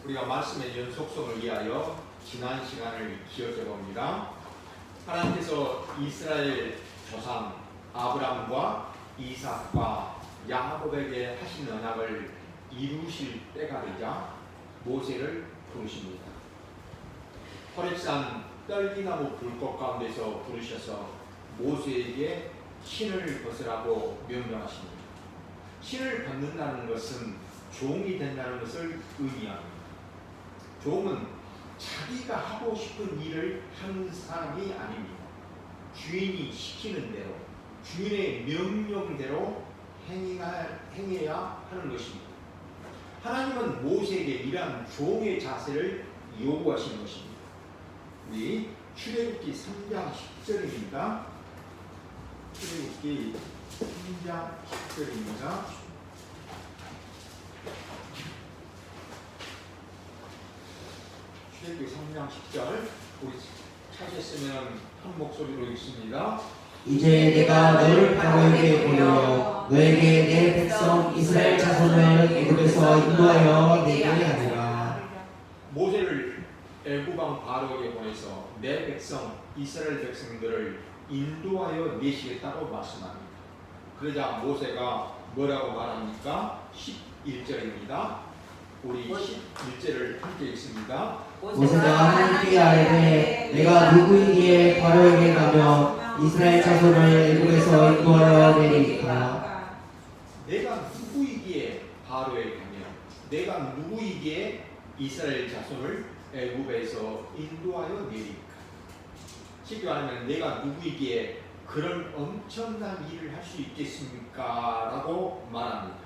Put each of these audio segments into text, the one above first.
우리가 말씀의 연속성을 위하여 지난 시간을 기억해 봅니다. 하나님께서 이스라엘 조상 아브라함과 이삭과 야곱에게 하신 언약을 이루실 때가 되자 모세를 부르십니다. 호렙산 떨기나무 불꽃 가운데서 부르셔서 모세에게 신을 벗으라고 명령하십니다. 신을 벗는다는 것은 종이 된다는 것을 의미합니다. 종은 자기가 하고 싶은 일을 하는 사람이 아닙니다. 주인이 시키는 대로, 주인의 명령대로 행해야 하는 것입니다. 하나님은 모세에게 이러한 종의 자세를 요구하시는 것입니다. 우리 출애굽기 3장 10절입니다. 출애굽기 3장 10절입니다. 출애굽기 3장 10절 우리 찾으시면 한 목소리로 읽습니다. 이제 내가 너를 바로에게 보여 너에게 내 백성 이스라엘 자손을 애굽에서 인도하여 내게 하리라. 모세를 애굽왕 바로에게 보내서 내 백성 이스라엘 백성들을 인도하여 내시겠다고 말씀합니다. 그러자 모세가 뭐라고 말합니까? 11절입니다. 우리 11절을 함께 읽습니다. 모세가 하나님께 아뢰되 내가 누구이기에 바로에게 가며 이스라엘 자손을 애굽에서 인도하여 내리까? 내가 누구이기에 바로에 가며 내가 누구이기에 이스라엘 자손을 애굽에서 인도하여 내리까? 쉽게 말하면 내가 누구이기에 그런 엄청난 일을 할 수 있겠습니까? 라고 말합니다.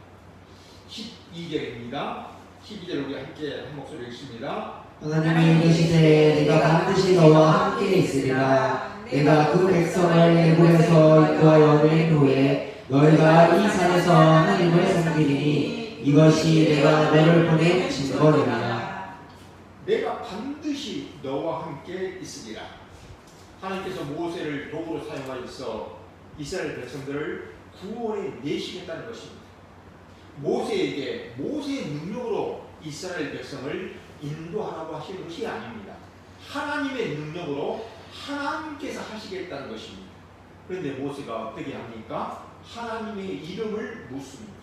12절입니다. 12절 우리 함께 한 목소리 읽습니다. 하나님이 이르시되 내가 반드시 너와 함께 있으리라. 내가 그 백성을 애굽에서 인도하여 낸 후에 너희가 이 산에서 하나님을 섬기리니 이것이 내가 너를 보낸 증거니라. 내가 반드시 너와 함께 있으리라. 하나님께서 모세를 도구로 사용하여서 이스라엘 백성들을 구원해 내시겠다는 것입니다. 모세에게 모세의 능력으로 이스라엘 백성을 인도하라고 하시는 것이 아닙니다. 하나님의 능력으로 하나님께서 하시겠다는 것입니다. 그런데 모세가 어떻게 합니까? 하나님의 이름을 묻습니다.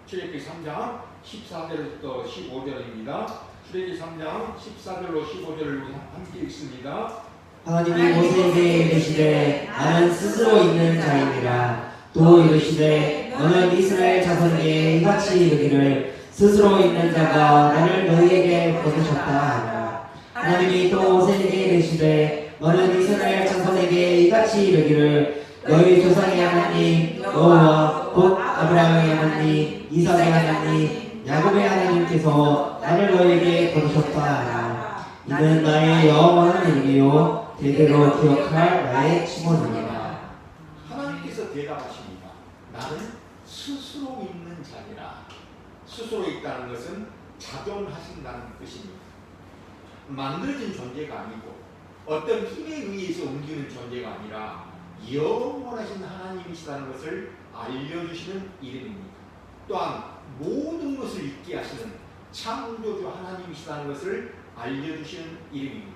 출애굽기 3장 14절부터 15절입니다. 출애굽기 3장 14절로 15절을 우리 함께 읽습니다. 하나님이 모세에게 이르시되 나는 스스로 있는 자이니라. 또 이르시되 너는 이스라엘 자손에게 이같이 이르기를 스스로 있는 자가 나를 너희에게 보내셨다 하라. 하나님이 또 모세에게 이르시되 너는 이스라엘 자손에게 이같이 이르기를 너희 조상의 하나님 여호와 곧 아브라함의 하나님 이삭의 하나님 야곱의 하나님께서 나를 너희에게 보내셨다 하라. 이는 나의 영원한 이름이요 대대로 기억할 나의 칭호니라. 하나님께서 대답하십니다. 나는 스스로 있는 자니라. 스스로 있다는 것은 작용하신다는 뜻입니다. 만들어진 존재가 아니고 어떤 힘에 의해서 움직이는 존재가 아니라 영원하신 하나님이시다는 것을 알려주시는 이름입니다. 또한 모든 것을 있게 하시는 창조주 하나님이시다는 것을 알려주시는 이름입니다.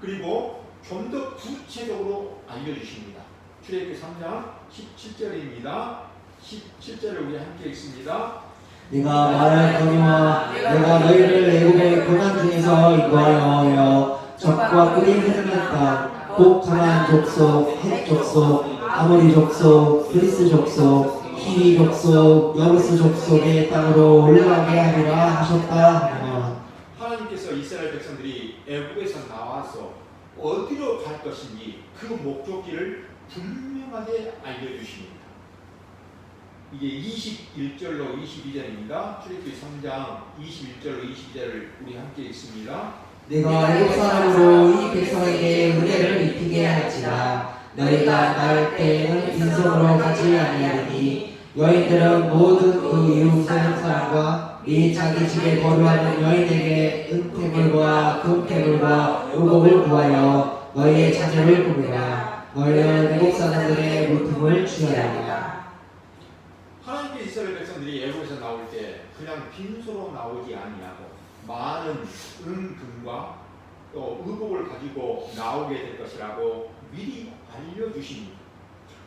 그리고 좀 더 구체적으로 알려주십니다. 출애굽기 3장 17절입니다. 17절을 우리 함께 읽습니다. 네가 말하거니와 내가 너희를 애굽의 고난 중에서 인도하여 적과 꿀이 흐르는 땅, 곧 가나안 족속, 헷 족속, 아모리 족속, 그리스 족속, 히위 족속, 여부스 족속의 땅으로 올라가게 하리라 하셨다 하며. 하나님께서 이스라엘 백성들이 애굽에서 나와서 어디로 갈 것인지 그 목적지를 분명하게 알려주십니다. 이게 21절로 22절입니다. 출애굽기 3장 21절로 22절을 우리 함께 읽습니다. 내가 애굽 사람으로 이 백성에게 은혜를 입히게 할지라. 너희가 나을 때에는 빈손으로 가지 아니하리니 여인들은 모든 그 이웃 사람과 이 자기 집에 거류하는 여인에게 은폐물과 금폐물과 의복을 구하여 너희의 자녀를 꾸미라. 너희는 애굽 사람들의 물품을 취하리라. 하나님께 이스라엘 백성들이 애굽에서 나올 때 그냥 빈소로 나오지 아니하고 많은 많은 은금과 또 의복을 가지고 나오게 될 것이라고 미리 알려주십니다.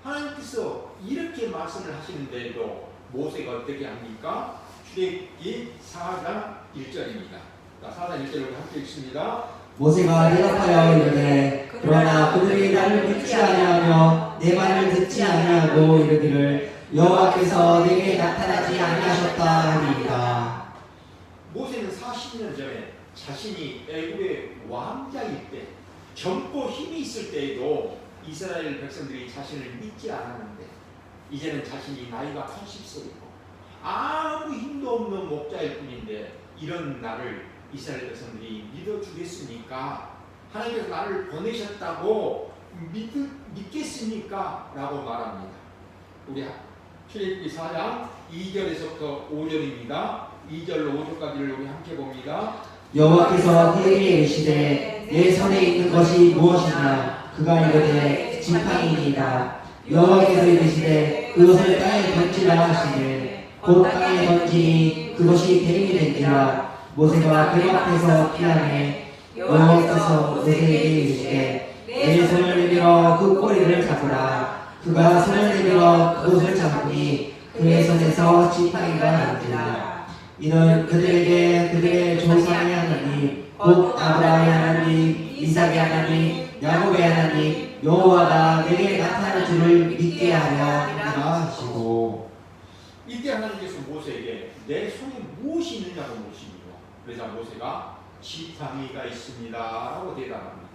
하나님께서 이렇게 말씀을 하시는데도 모세가 어떻게 합니까? 출애굽기 4장 1절입니다. 4장 1절을 함께 읽습니다. 모세가 대답하여 이르되 그러나 그들이 나를 믿지 아니하며 내 말을 듣지 아니하고 이르기를 여호와께서 내게 나타나지 아니하셨다 하니이다. 모세는 40년 전에 자신이 애굽의 왕자일 때, 젊고 힘이 있을 때에도 이스라엘 백성들이 자신을 믿지 않았는데 이제는 자신이 나이가 80세이고 아무 힘도 없는 목자일 뿐인데 이런 나를 이스라엘 백성들이 믿어주겠습니까? 하나님께서 나를 보내셨다고 믿겠습니까? 라고 말합니다. 우리 출애굽기 4장 2절에서부터 5절입니다. 2절로 5절까지를 우리 함께 봅니다. 여호와께서 그에게 이르시되 내 손에 있는 것이 무엇이냐? 그가 이르되 지팡이니이다. 여호와께서 이르시되 그것을 땅에 던지라 하시되 곧 땅에 던지니 그것이 뱀이 된지라. 모세가 뱀 앞에서 피하매 여호와께서 모세에게 이르시되 내 손을 내밀어 그 꼬리를 잡으라. 그가 손을 내밀어 그것을 잡으니 그의 손에서 지팡이가 나온지라. 이는 그들에게 그들의 조상의 하나님 곧 아브라함의 하나님 이삭의 하나님 야곱의 하나님 여호와가 내게 나타날 줄을 믿게 하려 함이라 하시고. 이때 하나님께서 모세에게 내 손에 무엇이 있느냐고 물으십니다. 그래서 모세가 지팡이가 있습니다 라고 대답합니다.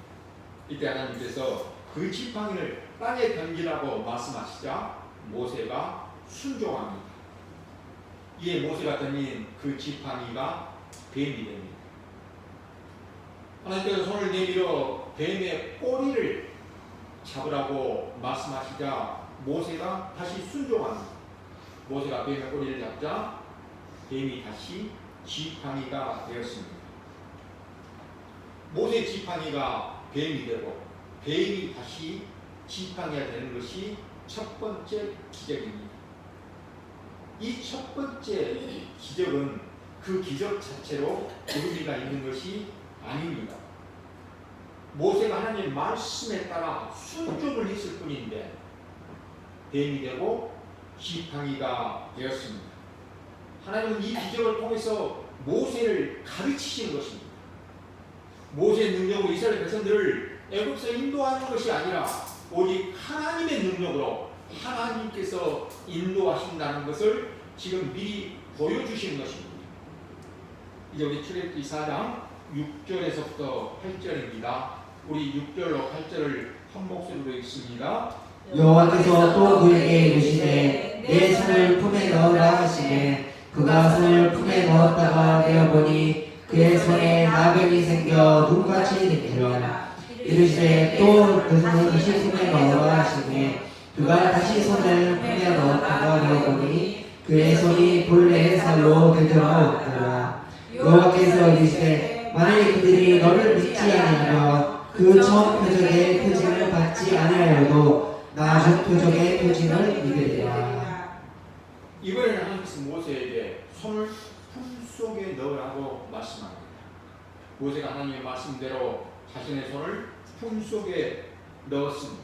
이때 하나님께서 그 지팡이를 땅에 던지라고 말씀하시자 모세가 순종합니다. 이에 모세가 던진 그 지팡이가 뱀이 됩니다. 하나님께서 손을 내밀어 뱀의 꼬리를 잡으라고 말씀하시자 모세가 다시 순종합니다. 모세가 뱀의 꼬리를 잡자 뱀이 다시 지팡이가 되었습니다. 모세의 지팡이가 뱀이 되고 뱀이 다시 지팡이가 되는 것이 첫 번째 기적입니다. 이 첫 번째 기적은 그 기적 자체로 의미가 있는 것이 아닙니다. 모세가 하나님의 말씀에 따라 순종을 했을 뿐인데 뱀이 되고 지팡이가 되었습니다. 하나님은 이 기적을 통해서 모세를 가르치시는 것입니다. 모세의 능력으로 이스라엘 백성들을 애굽에서 인도하는 것이 아니라 오직 하나님의 능력으로 하나님께서 인도하신다는 것을 지금 미리 보여주시는 것입니다. 이제 우리 출애굽기 4장 6절에서부터 8절입니다. 우리 6절로 8절을 한 목소리로 읽습니다. 여호와께서 또 그에게 이르시되 내 손을 품에 넣으라 하시매 그가 손을 품에 넣었다가 내어보니 그의 손에 나병이 생겨 눈같이 생기라. 이르시되 또 그 손을 다시 품에 넣으라 하시매 그가 다시 손을 품에 넣었다가 내어보니 그의 손이 본래의 살로 되돌아왔더라. 여호와께서 이르시되 만일 그들이 너를 믿지 아니하며 그 처음 표적의 표징을 받지 아니하여도 나중 표적의 표징을 믿으리라. 이번에는 하나님께서 모세에게 손을 품속에 넣으라고 말씀합니다. 모세가 하나님의 말씀대로 자신의 손을 품속에 넣었습니다.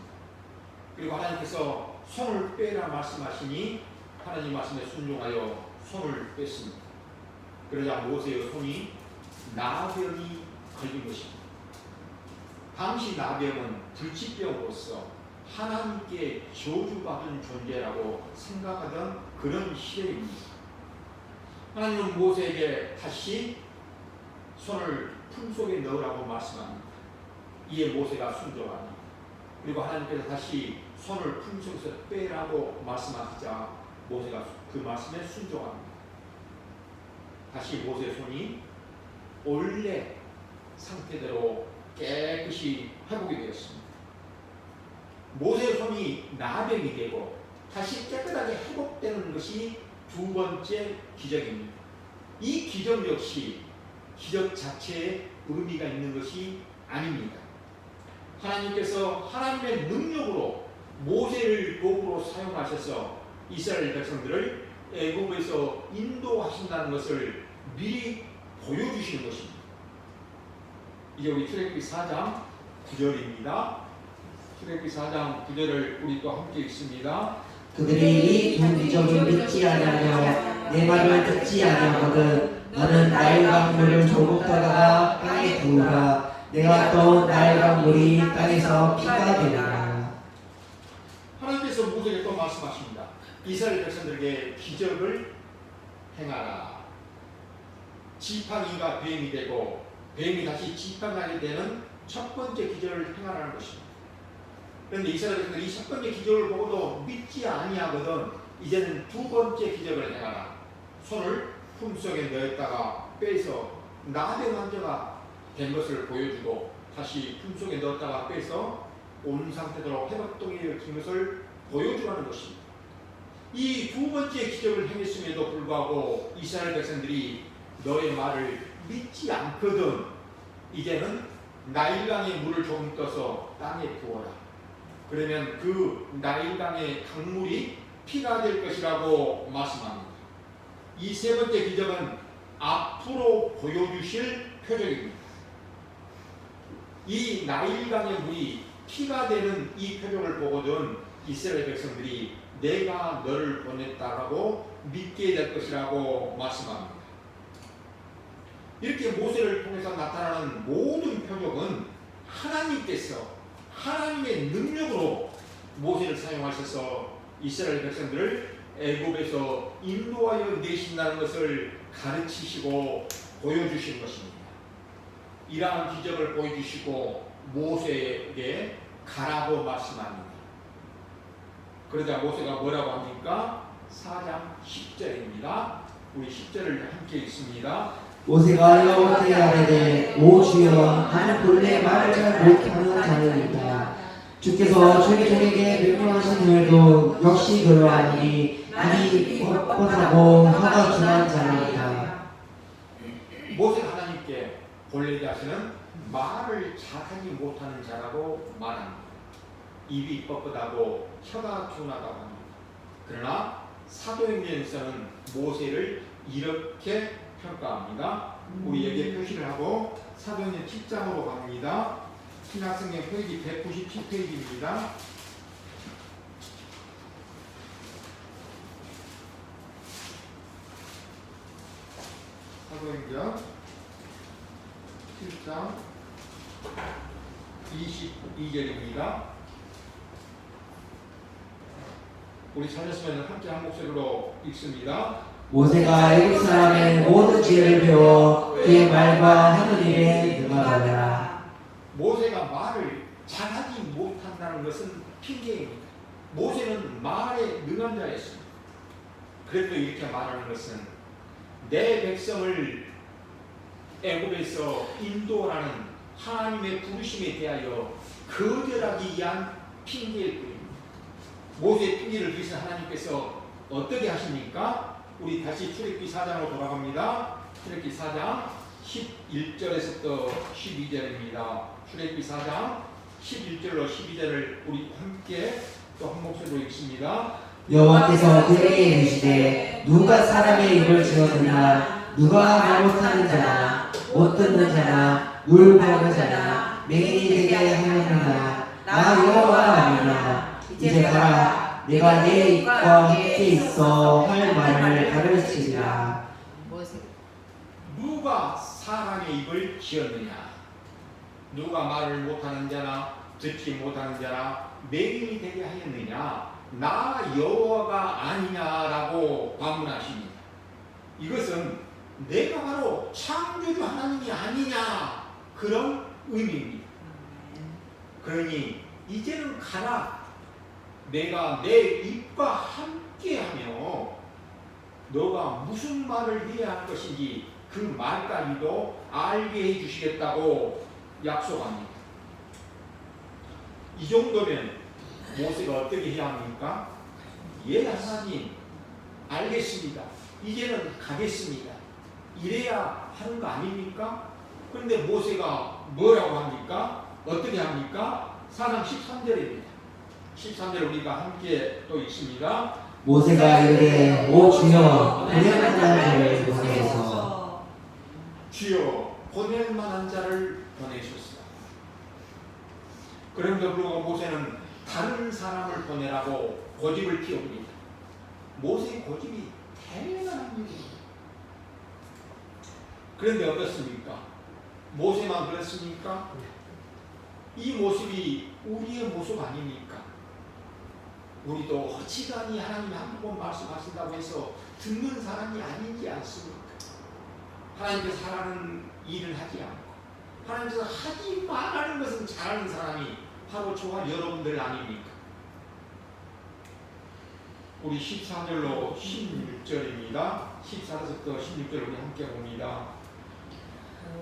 그리고 하나님께서 손을 빼라 말씀하시니 하나님 말씀에 순종하여 손을 뺐습니다. 그러자 모세의 손이 나병이 걸린 것입니다. 당시 나병은 불치병으로서 하나님께 저주받은 존재라고 생각하던 그런 시대입니다. 하나님은 모세에게 다시 손을 품속에 넣으라고 말씀합니다. 이에 모세가 순종합니다. 그리고 하나님께서 다시 손을 품속에서 빼라고 말씀하시자 모세가 그 말씀에 순종합니다. 다시 모세의 손이 원래 상태대로 깨끗이 회복이 되었습니다. 모세의 손이 나병이 되고 다시 깨끗하게 회복되는 것이 두 번째 기적입니다. 이 기적 역시 기적 자체에 의미가 있는 것이 아닙니다. 하나님께서 하나님의 능력으로 모세를 도구로 사용하셔서 이스라엘 백성들을 애굽에서 인도하신다는 것을 미리 보여주시는 것입니다. 이제 우리 출애굽기 4장 9절입니다. 출애굽기 4장 9절을 우리 또 함께 읽습니다. 그들이 이 두 기적을 믿지 아니하며 내 말을 듣지 아니하거든 너는 나일강 물을 조금 떠다가 땅에 부으라 내가 또 나일강 물이 땅에서 피가 되리라. 하나님께서 모세에게 또 말씀하십니다. 이스라엘 백성들에게 기적을 행하라. 지팡이가 뱀이 되고 뱀이 다시 지팡이가 되는 첫 번째 기적을 행하라는 것입니다. 그런데 이스라엘 백성들이 이 첫 번째 기적을 보고도 믿지 아니하거든 이제는 두 번째 기적을 행하라. 손을 품속에 넣었다가 빼서 나병 환자가 된 것을 보여주고 다시 품속에 넣었다가 빼서 온 상태대로 회복동에 일으킨 것을 보여주라는 것입니다. 이 두 번째 기적을 행했음에도 불구하고 이스라엘 백성들이 너의 말을 믿지 않거든 이제는 나일강의 물을 조금 떠서 땅에 부어라. 그러면 그 나일강의 강물이 피가 될 것이라고 말씀합니다. 이 세 번째 기적은 앞으로 보여주실 표적입니다. 이 나일강의 물이 피가 되는 이 표적을 보거든 이스라엘 백성들이 내가 너를 보냈다라고 믿게 될 것이라고 말씀합니다. 이렇게 모세를 통해서 나타나는 모든 표적은 하나님께서 하나님의 능력으로 모세를 사용하셔서 이스라엘 백성들을 애굽에서 인도하여 내신다는 것을 가르치시고 보여주신 것입니다. 이러한 기적을 보여주시고 모세에게 가라고 말씀합니다. 그러자 모세가 뭐라고 합니까? 4장 10절입니다. 우리 10절을 함께 읽습니다. 모세가 여호와께 아뢰되 오 주여 나는 본래 말을 잘 못하는 자니이다. 주께서 저에게 명령하신 일도 역시 그러하니 나니 뻣뻣하고 혀가 중한 자니이다. 모세가 하나님께 본래 자신은 말을 잘하지 못하는 자라고 말합니다. 입이 뻣뻣하고 혀가 둔하다고 합니다. 그러나 사도행전에서는 모세를 이렇게 평가합니다. 우리에게 표시를 하고 사도행전 7장으로 갑니다. 신학성경 페이지 197페이지입니다. 사도행전 7장 22절입니다. 우리 찾았으면 함께 한 목소리로 읽습니다. 모세가 애굽 사람의 모든 지혜를 배워 그의 말과 하는 일에 능하더라. 모세가 말을 잘하지 못한다는 것은 핑계입니다. 모세는 말에 능한 자였습니다. 그래도 이렇게 말하는 것은 내 백성을 애굽에서 인도하는 하나님의 부르심에 대하여 거절하기 위한 핑계일 뿐입니다. 모세의 핑계를 위해서 하나님께서 어떻게 하십니까? 우리 다시 출애굽기 4장으로 돌아갑니다. 출애굽기 4장 11절에서부터 12절입니다. 출애굽기 4장 11절로 12절을 우리 함께 또 한 목소리로 읽습니다. 여호와께서 그에게 이르시되 누가 사람의 입을 지었느냐 누가 말 못하는 자나 못 듣는 자나 물 부어는 자나 맹인이 되게 하였느냐 나 여호와 아니냐 이제 가라 내가 내 입과 함께 있어 할 말을 가르치리라. 누가 사람의 입을 지었느냐? 누가 말을 못하는 자나 듣지 못하는 자나 맹인이 되게 하였느냐? 나 여호와가 아니냐라고 반문하십니다. 이것은 내가 바로 창조주 하나님이 아니냐 그런 의미입니다. 그러니 이제는 가라. 내가 내 입과 함께하며 너가 무슨 말을 해야 할 것인지 그 말까지도 알게 해주시겠다고 약속합니다. 이 정도면 모세가 어떻게 해야 합니까? 예 하나님 알겠습니다. 이제는 가겠습니다. 이래야 하는 거 아닙니까? 그런데 모세가 뭐라고 합니까? 어떻게 합니까? 4장 13절입니다. 13절 우리가 함께 또 읽습니다. 모세가 이르되 오 주여 불행한 자를 보내소서. 주여 보낼 만한 자를 보내셨습니다. 그런데도 불구하고 모세는 다른 사람을 보내라고 고집을 피웁니다. 모세의 고집이 대단한 일입니다. 그런데 어떻습니까? 모세만 그렇습니까? 이 모습이 우리의 모습 아닙니까? 우리도 어찌간히 하나님이 한 번 말씀하신다고 해서 듣는 사람이 아니지 않습니까? 하나님께서 하라는 일을 하지 않고 하나님께서 하지 말라는 것은 잘하는 사람이 바로 저와 여러분들 아닙니까? 우리 14절로 16절입니다. 14절부터 16절 우리 함께 봅니다.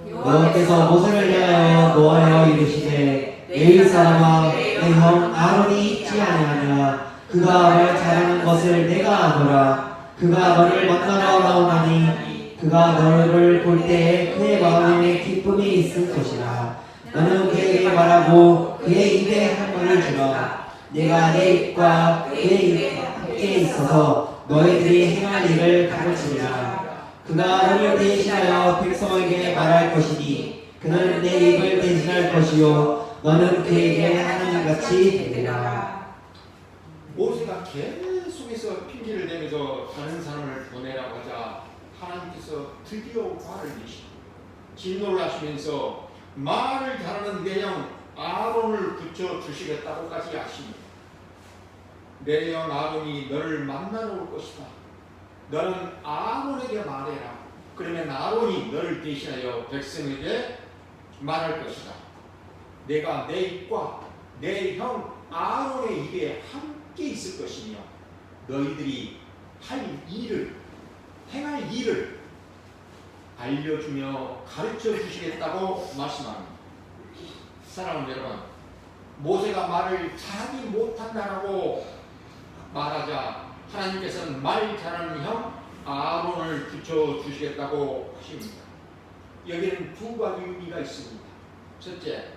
여호와께서 모세를 향하여 노하여 이르시되 레위 사람아 내 형 아론이 있지 아니하냐 그가 말 잘하는 것을 내가 아노라 그가 너를 만나러 나오나니 그가 너를 볼 때에 그의 마음에 기쁨이 있을 것이라 너는 그에게 말하고 그의 입에 한번을 주라 내가 내 입과 그의 입에 함께 있어서 너희들이 행할 일을 가르치리라 그가 너를 대신하여 백성에게 말할 것이니 그는 내 입을 대신할 것이요 너는 그에게 하나님같이 되리라. 모세가 계속해서 핑계를 대면서 다른 사람을 보내라고 하자 하나님께서 드디어 화를 내시고 진노를 하시면서 말을 잘하는 내 형 아론을 붙여주시겠다고까지 하십니다. 내 형 아론이 너를 만나러 올 것이다. 너는 아론에게 말해라. 그러면 아론이 너를 대신하여 백성에게 말할 것이다. 내가 내 입과 내 형 아론의 입에 함께 있을 것이며 너희들이 할 일을 행할 일을 알려주며 가르쳐 주시겠다고 말씀합니다. 사랑하는 여러분, 모세가 말을 잘하지 못한다라고 말하자 하나님께서는 말 잘하는 형 아론을 붙여주시겠다고 하십니다. 여기에는 두 가지 의미가 있습니다. 첫째,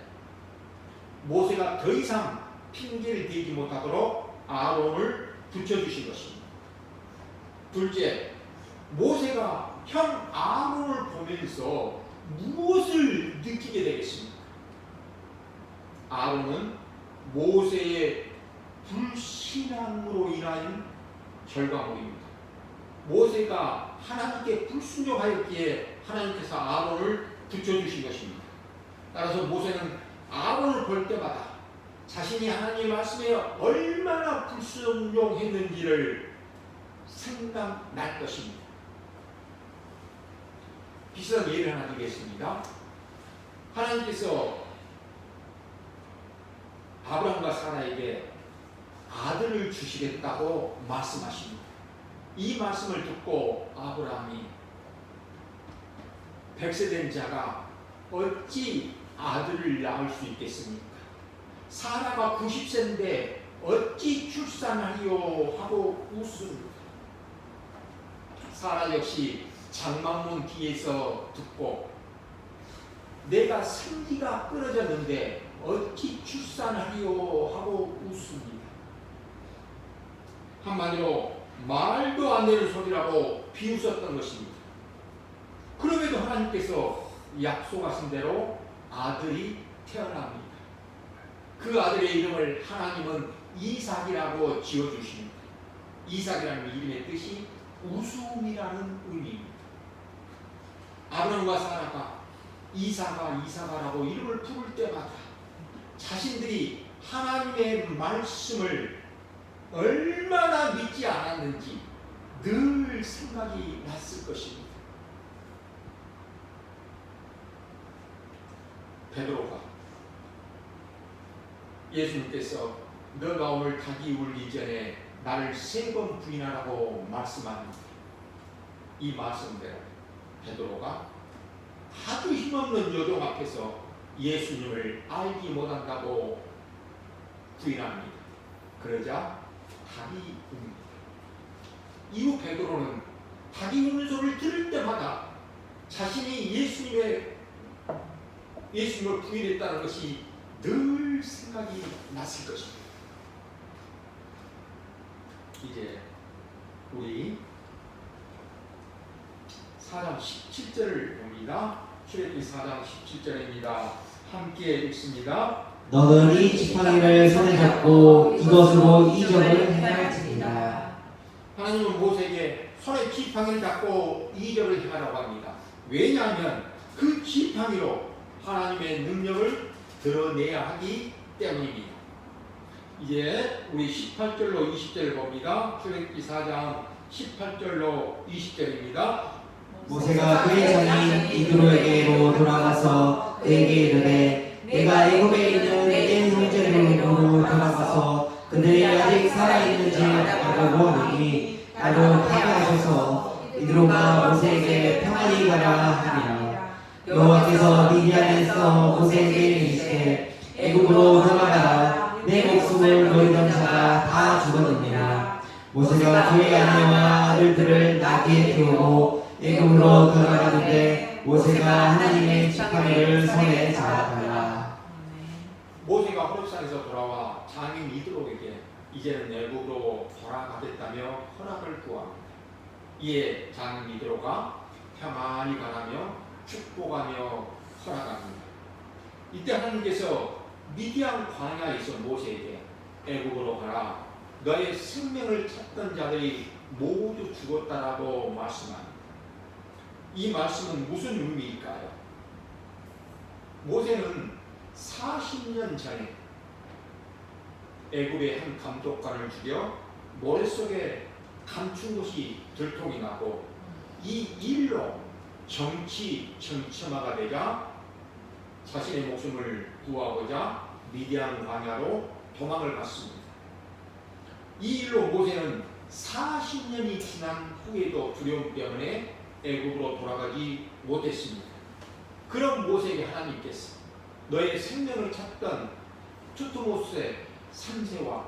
모세가 더 이상 핑계를 대지 못하도록 아론을 붙여주신 것입니다. 둘째, 모세가 형 아론을 보면서 무엇을 느끼게 되겠습니까? 아론은 모세의 불신앙으로 인한 결과물입니다. 모세가 하나님께 불순종하였기에 하나님께서 아론을 붙여주신 것입니다. 따라서 모세는 아론을 볼 때마다 자신이 하나님의 말씀에 얼마나 불순종했는지를 생각날 것입니다. 비슷한 예를 하나 드리겠습니다. 하나님께서 아브라함과 사라에게 아들을 주시겠다고 말씀하십니다. 이 말씀을 듣고 아브라함이 100세 된 자가 어찌 아들을 낳을 수 있겠습니까? 사라가 90세인데 어찌 출산하리요 하고 웃습니다. 사라 역시 장막문 뒤에서 듣고 내가 생기가 끊어졌는데 어찌 출산하리요 하고 웃습니다. 한마디로 말도 안 되는 소리라고 비웃었던 것입니다. 그럼에도 하나님께서 약속하신 대로 아들이 태어납니다. 그 아들의 이름을 하나님은 이삭이라고 지어주십니다. 이삭이라는 이름의 뜻이 웃음이라는 의미입니다. 아브라함과 사라가 이삭아라고 이름을 부를 때마다 자신들이 하나님의 말씀을 얼마나 믿지 않았는지 늘 생각이 났을 것입니다. 베드로가 예수님께서 너가 오늘 닭이 울기 전에 나를 3번 부인하라고 말씀합니다. 이 말씀대로 베드로가 하도 힘없는 요정 앞에서 예수님을 알지 못한다고 부인합니다. 그러자 닭이 웁니다. 이후 베드로는 닭이 우는 소리를 들을 때마다 자신이 예수님을 부인했다는 것이 늘 생각이 났을 것입니다. 이제 우리 4장 17절을 봅니다. 출애굽기 4장 17절입니다. 함께 읽습니다. 너는 이 지팡이를 손에 잡고 이것으로 이적을 행할지니라. 하나님은 모세에게 손에 지팡이를 잡고 이적을 행하라고 합니다. 왜냐하면 그 지팡이로 하나님의 능력을 드러내야 하기 때문입니다. 이제 우리 18절로 20절을 봅니다. 출애굽기 4장 18절로 20절입니다. 모세가 그의 장인 이드로에게로 돌아가서 그에게 이르되 내가 애굽에 있는 내 형제들에게로 돌아가서 그들이 아직 살아있는지 알아보고 하니 나로 파하셔서 이드로가 모세에게 평안히 가라 하니라. 여호와께서 미디안에서 모세에게 이르시되 애굽으로 돌아가라. 내 목숨을 노리던 자가 다 죽었느니라. 모세가 그의 아내와 아들들을 나귀에 태우고 애굽으로 돌아가는데 모세가 하나님의 지팡이를 손에 잡았더라. 모세가 호렙산에서 돌아와 장인 이드로에게 이제는 애굽으로 돌아가겠다며 허락을 구합니다. 이에 장인 이드로가 평안히 가라며 축복하며 허락합니다. 이때 하나님께서 미디안 광야에서 모세에게 애굽으로 가라. 너의 생명을 찾던 자들이 모두 죽었다라고 말씀합니다. 이 말씀은 무슨 의미일까요? 모세는 40년 전에 애굽의 한 감독관을 죽여 모래 속에 감춘 것이 들통이 나고 이 일로 정치 전첨화가 되자 자신의 목숨을 구하고자 미디안 광야로 도망을 갔습니다. 이 일로 모세는 40년이 지난 후에도 두려움 때문에 애굽으로 돌아가지 못했습니다. 그런 모세에게 하나님께서 너의 생명을 찾던 투트모스의 3세와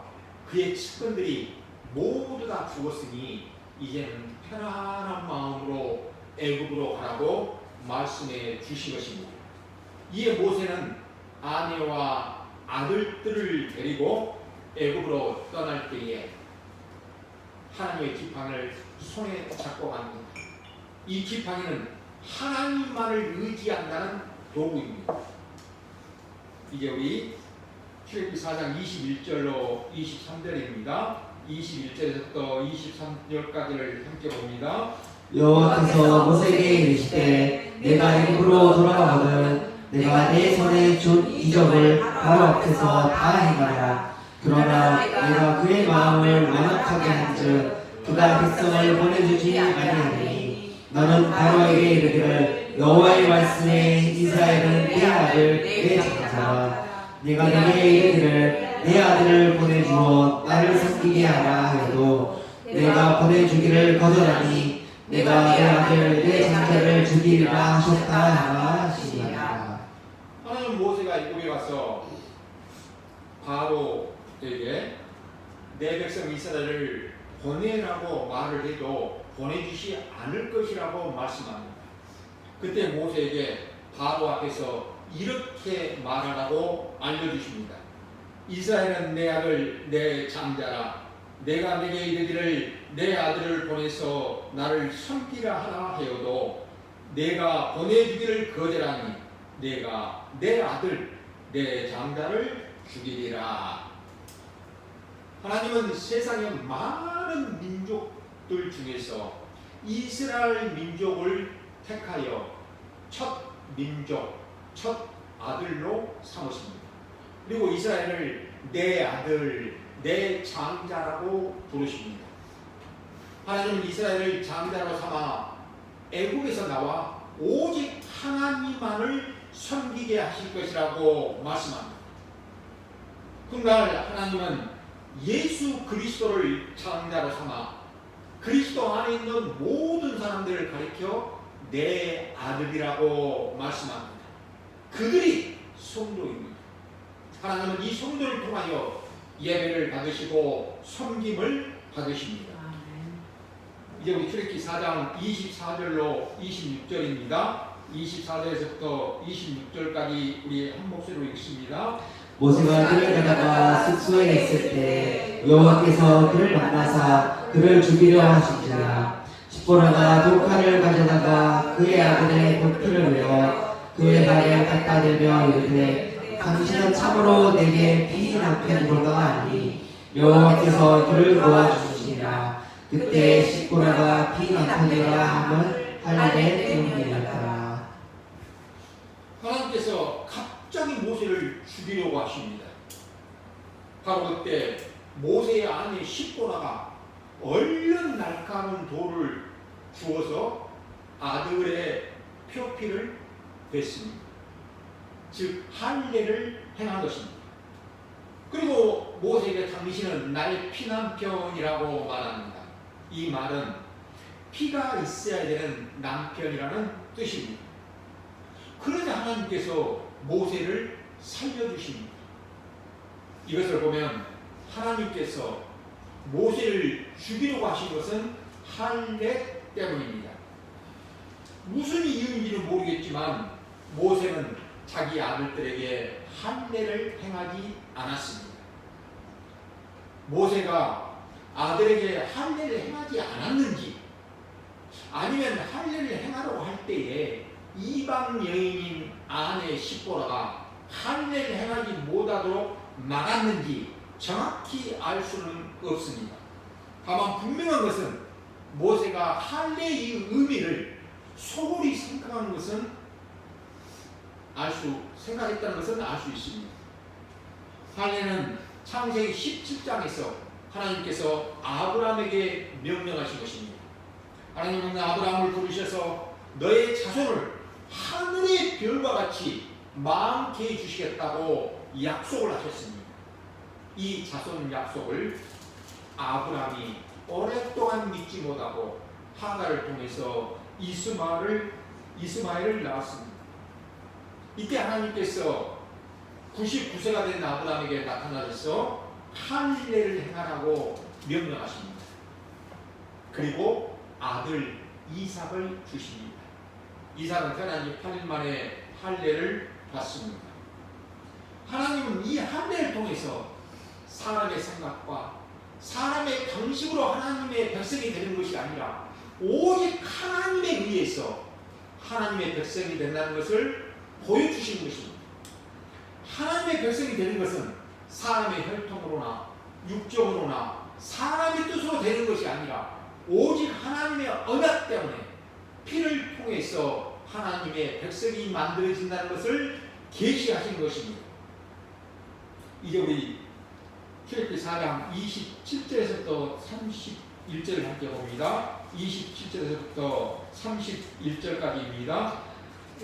그의 측근들이 모두 다 죽었으니 이제는 편안한 마음으로 애굽으로 가라고 말씀해 주신 것입니다. 이에 모세는 아내와 아들들을 데리고 애굽으로 떠날 때에 하나님의 지팡이를 손에 잡고 갑니다. 이 지팡이는 하나님만을 의지한다는 도구입니다. 이제 우리 출애굽기 4장 21절로 23절입니다. 21절에서부터 23절까지를 함께 봅니다. 여호와께서 모세에게 이르시되 내가 애굽으로 돌아가거든 내가 내 손에 준 이적을 바로 앞에서 다 행하라. 그러나 내가 그의 마음을 완악하게 한즉 그가 백성을 보내주지 아니하니 너는 바로에게 이르기를 여호와의 말씀에 이스라엘은 내 아들 내 장자라. 내가 너에게 이르기를 내 아들을 보내주어 나를 섬기게 하라 하여도 내가 보내주기를 거절하니 내가 내 아들 내 장자를 죽이리라 하셨다 하시니라. 하나님 모세가 애굽에 가서 바로에게 내 백성 이스라엘을 보내라고 말을 해도 보내주지 않을 것이라고 말씀합니다. 그때 모세에게 바로 앞에서 이렇게 말하라고 알려주십니다. 이스라엘은 내 아들 내 장자라. 내가 내게 이르기를 내 아들을 보내서 나를 섬기라 하라 하여도 내가 보내주기를 거절하니 내가 내 아들 내 장자를 죽이리라. 하나님은 세상의 많은 민족들 중에서 이스라엘 민족을 택하여 첫 민족, 첫 아들로 삼으십니다. 그리고 이스라엘을 내 아들, 내 장자라고 부르십니다. 하나님은 이스라엘을 장자로 삼아 애굽에서 나와 오직 하나님만을 섬기게 하실 것이라고 말씀합니다. 훗날 하나님은 예수 그리스도를 장자로 삼아 그리스도 안에 있는 모든 사람들을 가리켜 내 아들이라고 말씀합니다. 그들이 성도입니다. 하나님은 이 성도를 통하여 예배를 받으시고 섬김을 받으십니다. 이제 우리 출애굽기 4장 24절로 26절입니다. 24절에서부터 26절까지 우리 한 목소리로 읽습니다. 모세가 그를 가다가 숙소에 있을 때 여호와께서 그를 만나사 그를 죽이려 하시니라. 십보라가 독칼을 가져다가 그의 아들의 도피를 외어 그의 발을 갖다 대며 이르되 당신은 참으로 내게 피 남편이로가 아니 여호와께서 그를 도와주시니라. 그때 십보라가 피 남편이라 함은 할례 때문이었더라. 하나님께서 갑자기 모세를 죽이려고 하십니다. 바로 그때 모세의 아내 십보라가 얼른 날카로운 돌을 주어서 아들의 표피를 뺐습니다. 즉 할례를 행한 것입니다. 그리고 모세에게 당신은 나의 피남편이라고 말합니다. 이 말은 피가 있어야 되는 남편이라는 뜻입니다. 그러자 하나님께서 모세를 살려주십니다. 이것을 보면 하나님께서 모세를 죽이려고 하신 것은 할례 때문입니다. 무슨 이유인지는 모르겠지만 모세는 자기 아들들에게 할례를 행하지 않았습니다. 모세가 아들에게 할례를 행하지 않았는지 아니면 할례를 행하려고 할 때에 이방 여인인 아내 십보라가 할례를 행하지 못하도록 막았는지 정확히 알 수는 없습니다. 다만 분명한 것은 모세가 할례의 의미를 소홀히 생각하는 것은 생각했다는 것은 알 수 있습니다. 할례는 창세기 17장에서 하나님께서 아브라함에게 명령하신 것입니다. 하나님은 아브라함을 부르셔서 너의 자손을 하늘의 별과 같이 많게 해주시겠다고 약속을 하셨습니다. 이 자손 약속을 아브라함이 오랫동안 믿지 못하고 하가를 통해서 이스마엘을 낳았습니다. 이때 하나님께서 99세가 된 아브라함에게 나타나셔서 할례를 행하라고 명령하십니다. 그리고 아들 이삭을 주십니다. 이삭은 태어난 지 8일 만에 할례를 받습니다. 하나님은 이 할례를 통해서 사람의 생각과 사람의 방식으로 하나님의 백성이 되는 것이 아니라 오직 하나님에 의해서 하나님의 백성이 된다는 것을 보여주신 것입니다. 하나님의 백성이 되는 것은 사람의 혈통으로나 육정으로나 사람의 뜻으로 되는 것이 아니라 오직 하나님의 언약 때문에 피를 통해서 하나님의 백성이 만들어진다는 것을 계시하신 것입니다. 이제 우리 출애굽기 4장 27절에서부터 31절을 함께 봅니다. 27절에서부터 31절까지입니다.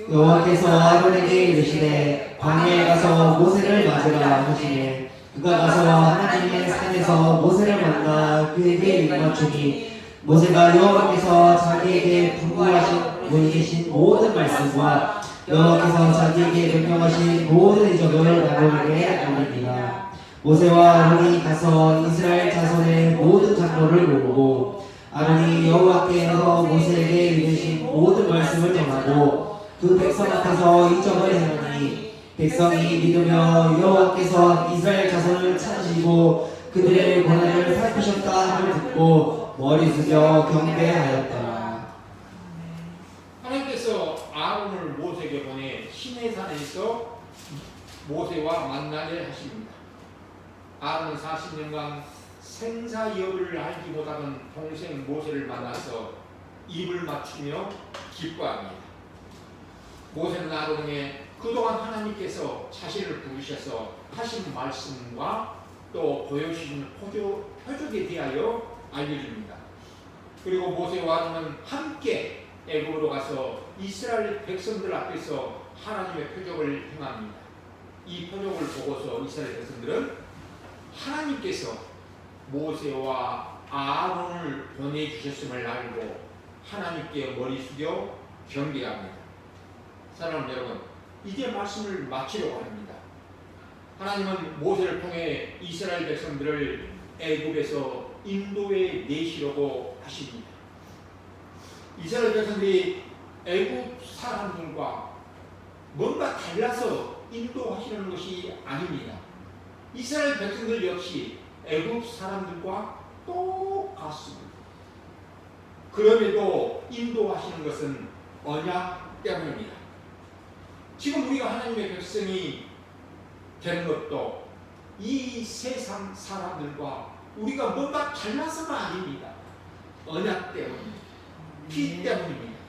여호와께서 아론에게 이르시되 광야에 가서 모세를 맞으라 하시니 그가 가서 하나님의 산에서 모세를 만나 그에게 입맞추니 모세가 여호와께서 자기에게 분부하신 보이신 모든 말씀과 여호와께서 자기에게 명령하신 모든 이적을 아론에게 알리니라. 모세와 아론이 가서 이스라엘 자손의 모든 장로를 모으고 아론이 여호와께서 모세에게 이르신 모든 말씀을 전하고 그 백성 앞에서 이적을 행하니 백성이 믿으며 여호와께서 이스라엘 자손을 찾으시고 그들의 고난을 살피셨다 함을 듣고 머리 숙여 경배하였더라. 하나님께서 아론을 모세에게 보내 시내산에서 모세와 만나게 하십니다. 아론은 40년간 생사여부를 알지 못하던 동생 모세를 만나서 입을 맞추며 기뻐합니다. 모세는 아론에게 그동안 하나님께서 자신을 부르셔서 하신 말씀과 또 보여주신 표적에 대하여 알려줍니다. 그리고 모세와 아론은 함께 애굽으로 가서 이스라엘 백성들 앞에서 하나님의 표적을 행합니다. 이 표적을 보고서 이스라엘 백성들은 하나님께서 모세와 아론을 보내주셨음을 알고 하나님께 머리 숙여 경배합니다. 사랑하는 여러분, 이제 말씀을 마치려고 합니다. 하나님은 모세를 통해 이스라엘 백성들을 애굽에서 인도에 내시려고 하십니다. 이스라엘 백성들이 애굽 사람들과 뭔가 달라서 인도하시는 것이 아닙니다. 이스라엘 백성들 역시 애굽 사람들과 똑같습니다. 그럼에도 인도하시는 것은 언약 때문입니다. 지금 우리가 하나님의 백성이 되는 것도 이 세상 사람들과 우리가 뭔가 달라서가 아닙니다. 언약 때문입니다. 피 때문입니다.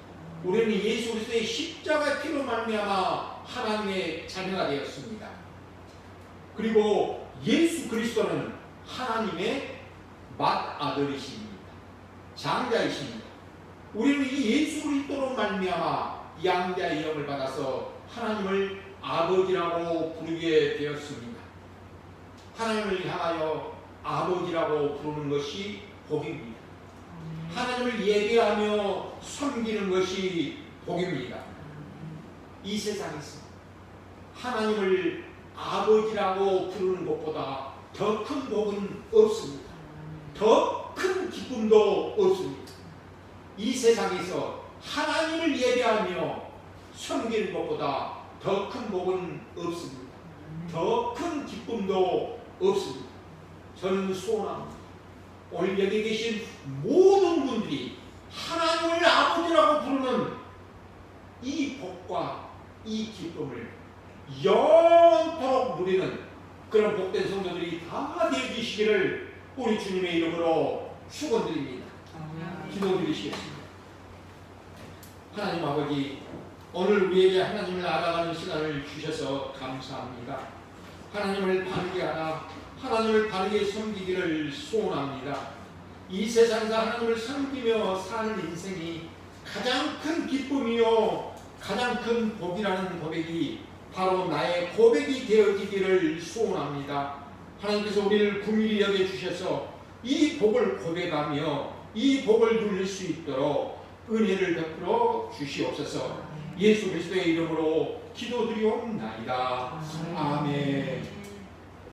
우리는 예수 그리스도의 십자가 피로 말미암아 하나님의 자녀가 되었습니다. 그리고 예수 그리스도는 하나님의 맏아들이십니다. 장자이십니다. 우리는 이 예수 그리스도로 말미암아 양자의 영을 받아서 하나님을 아버지라고 부르게 되었습니다. 하나님을 향하여 아버지라고 부르는 것이 복입니다. 하나님을 예배하며 섬기는 것이 복입니다. 이 세상에서 하나님을 아버지라고 부르는 것보다 더 큰 복은 없습니다. 더 큰 기쁨도 없습니다. 이 세상에서 하나님을 예배하며 섬기는 것보다 더 큰 복은 없습니다. 더 큰 기쁨도 없습니다. 저는 소원합니다. 오늘 여기 계신 모든 분들이 하나님을 아버지라고 부르는 이 복과 이 기쁨을 영원토록 누리는 그런 복된 성도들이 다 되어주시기를 우리 주님의 이름으로 축원드립니다. 기도드리시겠습니다. 하나님 아버지, 오늘 우리에게 하나님을 알아가는 시간을 주셔서 감사합니다. 하나님을 바르게 알아 하나님을 바르게 섬기기를 소원합니다. 이 세상에서 하나님을 섬기며 사는 인생이 가장 큰 기쁨이요 가장 큰 복이라는 고백이 바로 나의 고백이 되어지기를 소원합니다. 하나님께서 우리를 긍휼히 여겨주셔서 이 복을 고백하며 이 복을 누릴 수 있도록 은혜를 베풀어 주시옵소서. 예수 그리스도의 이름으로 기도드리옵나이다.